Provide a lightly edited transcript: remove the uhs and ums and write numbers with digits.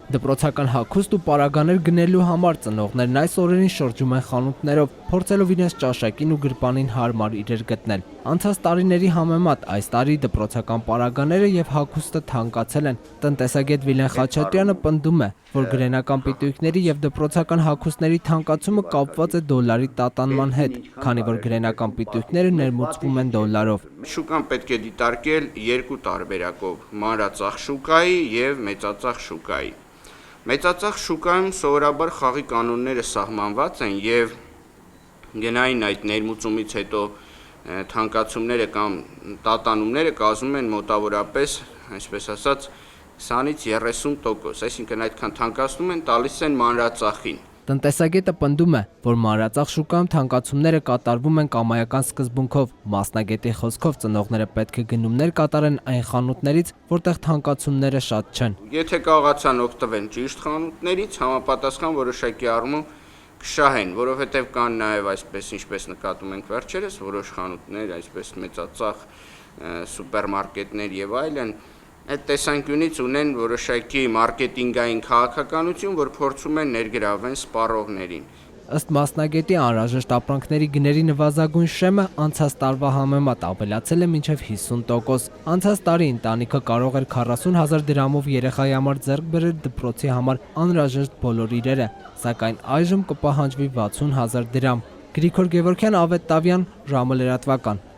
Դպրոցական հագուստ ու պարագաներ գնելու համար ծնողներն այս օրերին շրջում են խանութներով, փորձելով իրենց ճաշակին ու գրպանին հարմար իրեր գտնել։ Անցած տարիների համեմատ այս տարի դպրոցական պարագաները եւ հագուստը թանկացել են։ Տնտեսագետ Վիլեն Խաչատրյանը պնդում է, որ գրենական պիտույքների եւ դպրոցական հագուստների թանկացումը կապված է դոլարի տատանման հետ, քանի որ գրենական պիտույքները ներմուծվում են դոլարով։ Շուկան պետք է դիտարկել երկու տարբերակով՝ մանրածախ շուկայի եւ մեծածախ շուկայի։ Մեծածախ շուկայում սովորաբար խաղի կանոնները սահմանված են եւ գնային այդ ներմուծումից հետո թանկացումները կամ տատանումները կազմում են մոտավորապես, այսպես ասած, 20-ից 30%, այսինքն այդքան թանկացնում են, տալիս են մանրածախին։ Տնտեսագետը պնդում է, որ մանրածախ շուկայում թանկացումները կատարվում են կամայական սկզբունքով։ Մասնագետի խոսքով ծնողները պետք է գնումներ կատարեն այն խանութներից, որտեղ թանկացումները շատ չեն։ Եթե կարողացան օգտվել ճիշտ խանութներից, համապատասխան որոշակի առումով կշահեն, որովհետև կան նաև այսպես, ինչպես նկատում ենք վերջերս, որոշ խանութներ, այսպես մեծածախ սուպերմարկետներ եւ այլն, այդ տեսանկյունից ունեն որոշակի մարքեթինգային քաղաքականություն, որ փորձում են ներգրավեն սպառողներին։ Ըստ մասնագետի անհրաժեշտ ապրանքների գների նվազագույն շեմը անցած տարվա համեմատ ավելացել է մինչև 50%։ Անցած տարի ընտանիքը կարող էր 40,000 դրամով երեխայի համար ձեռք բերել դպրոցի համար անհրաժեշտ բոլոր իրերը, սակայն այժմ կպահանջվի 60,000 դրամ։ Գրիգոր Գևորգյան, Ավետ Տավյան, ժամը լրատվական։